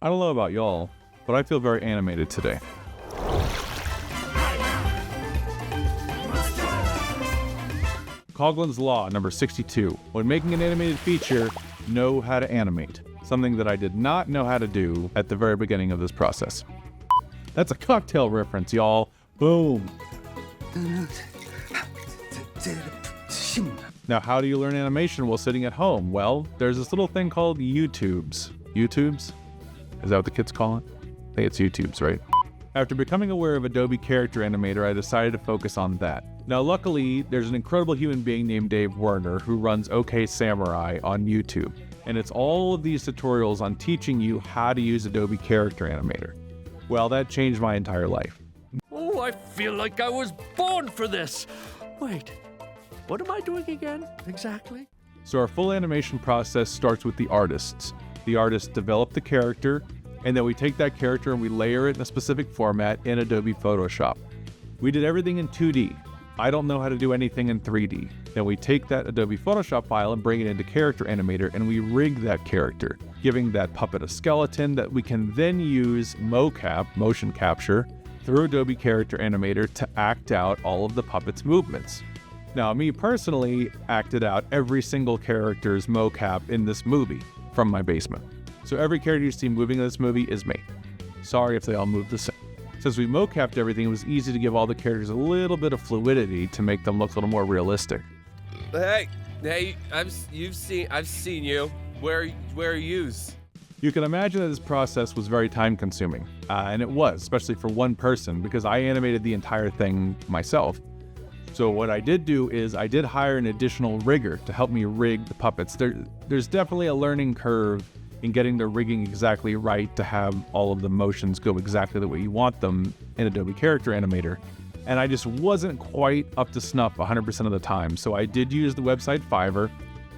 I don't know about y'all, but I feel very animated today. Coughlin's Law, number 62. When making an animated feature, know how to animate. Something that I did not know how to do at the very beginning of this process. That's a cocktail reference, y'all. Boom. Now, how do you learn animation while sitting at home? Well, there's this little thing called YouTubes. YouTubes? Is that what the kids call it? I think it's YouTubes, right? After becoming aware of Adobe Character Animator, I decided to focus on that. Now, luckily, there's an incredible human being named Dave Werner who runs OK Samurai on YouTube. And it's all of these tutorials on teaching you how to use Adobe Character Animator. Well, that changed my entire life. Oh, I feel like I was born for this. Wait, what am I doing again, exactly? So our full animation process starts with the artists. The artists develop the character, and then we take that character and we layer it in a specific format in Adobe Photoshop. We did everything in 2D. I don't know how to do anything in 3D. Then we take that Adobe Photoshop file and bring it into Character Animator, and we rig that character, giving that puppet a skeleton that we can then use mocap, motion capture, through Adobe Character Animator to act out all of the puppet's movements. Now, me personally acted out every single character's mocap in this movie from my basement. So every character you see moving in this movie is me. Sorry if they all move the same. Since we mocapped everything, it was easy to give all the characters a little bit of fluidity to make them look a little more realistic. Hey, I've seen you. Where are yous? You can imagine that this process was very time consuming, and it was, especially for one person, because I animated the entire thing myself. So what I did do is I did hire an additional rigger to help me rig the puppets. There's definitely a learning curve in getting the rigging exactly right to have all of the motions go exactly the way you want them in Adobe Character Animator. And I just wasn't quite up to snuff 100% of the time. So I did use the website Fiverr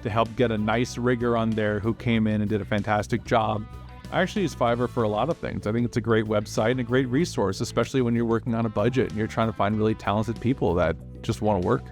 to help get a nice rigger on there who came in and did a fantastic job. I actually use Fiverr for a lot of things. I think it's a great website and a great resource, especially when you're working on a budget and you're trying to find really talented people that just want to work.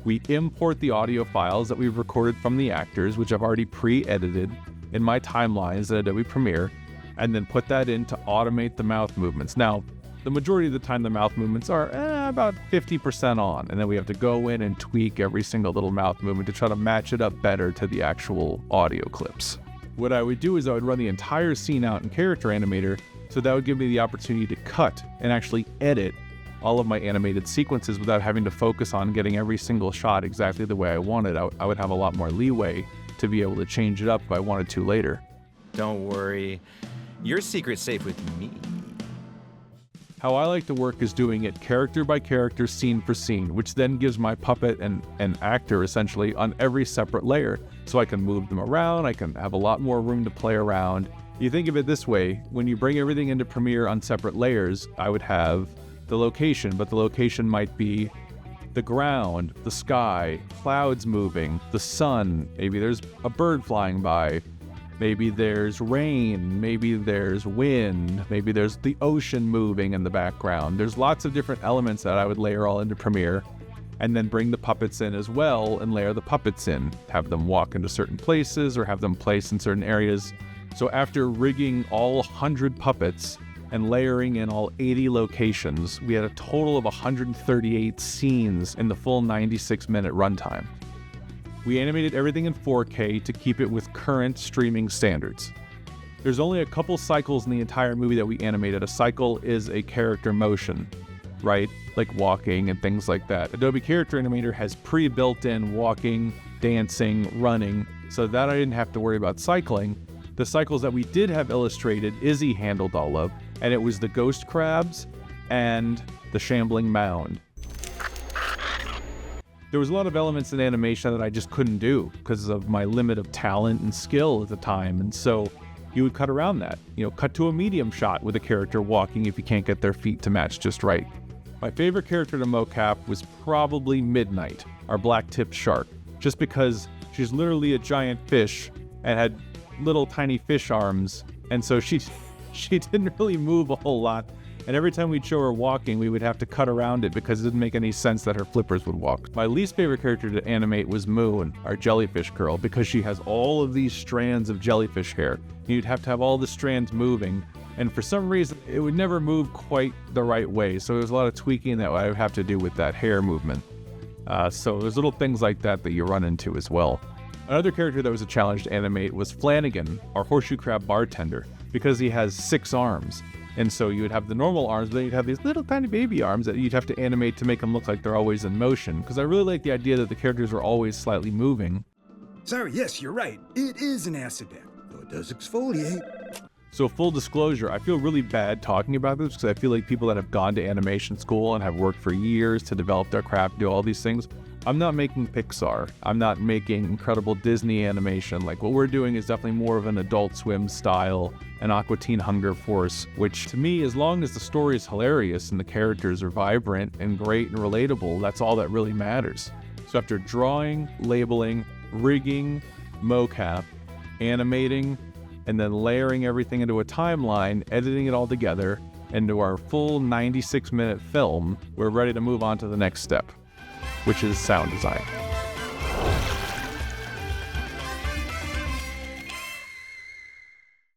We import the audio files that we've recorded from the actors, which I've already pre-edited in my timelines in Adobe Premiere, and then put that in to automate the mouth movements. Now, the majority of the time the mouth movements are about 50% on, and then we have to go in and tweak every single little mouth movement to try to match it up better to the actual audio clips. What I would do is I would run the entire scene out in Character Animator, so that would give me the opportunity to cut and actually edit all of my animated sequences without having to focus on getting every single shot exactly the way I wanted. I would have a lot more leeway to be able to change it up if I wanted to later. Don't worry, your secret's safe with me. How I like to work is doing it character by character, scene for scene, which then gives my puppet and actor essentially on every separate layer. So I can move them around, I can have a lot more room to play around. You think of it this way, when you bring everything into Premiere on separate layers, I would have the location, but the location might be the ground, the sky, clouds moving, the sun, maybe there's a bird flying by, maybe there's rain, maybe there's wind, maybe there's the ocean moving in the background. There's lots of different elements that I would layer all into Premiere and then bring the puppets in as well and layer the puppets in, have them walk into certain places or have them placed in certain areas. So after rigging all 100 puppets and layering in all 80 locations, we had a total of 138 scenes in the full 96-minute runtime. We animated everything in 4K to keep it with current streaming standards. There's only a couple cycles in the entire movie that we animated. A cycle is a character motion, right? Like walking and things like that. Adobe Character Animator has pre-built in walking, dancing, running, so that I didn't have to worry about cycling. The cycles that we did have illustrated, Izzy handled all of, and it was the ghost crabs and the shambling mound. There was a lot of elements in animation that I just couldn't do because of my limit of talent and skill at the time, and so you would cut around that. Cut to a medium shot with a character walking if you can't get their feet to match just right. My favorite character to mocap was probably Midnight, our black-tipped shark, just because she's literally a giant fish and had little tiny fish arms, and so she didn't really move a whole lot, And every time we'd show her walking, we would have to cut around it because it didn't make any sense that her flippers would walk. My least favorite character to animate was Moon, our jellyfish girl, because she has all of these strands of jellyfish hair. You'd have to have all the strands moving, and for some reason, it would never move quite the right way, so there's a lot of tweaking that I would have to do with that hair movement. So there's little things like that that you run into as well. Another character that was a challenge to animate was Flanagan, our horseshoe crab bartender, because he has 6 arms. And so you would have the normal arms, but then you'd have these little tiny baby arms that you'd have to animate to make them look like they're always in motion. Because I really like the idea that the characters are always slightly moving. Sorry, yes, you're right. It is an acid bath, though it does exfoliate. So full disclosure, I feel really bad talking about this because I feel like people that have gone to animation school and have worked for years to develop their craft, do all these things. I'm not making Pixar. I'm not making incredible Disney animation. Like, what we're doing is definitely more of an Adult Swim style, an Aqua Teen Hunger Force, which to me, as long as the story is hilarious and the characters are vibrant and great and relatable, that's all that really matters. So after drawing, labeling, rigging, mocap, animating, and then layering everything into a timeline, editing it all together into our full 96-minute film, we're ready to move on to the next step, which is sound design.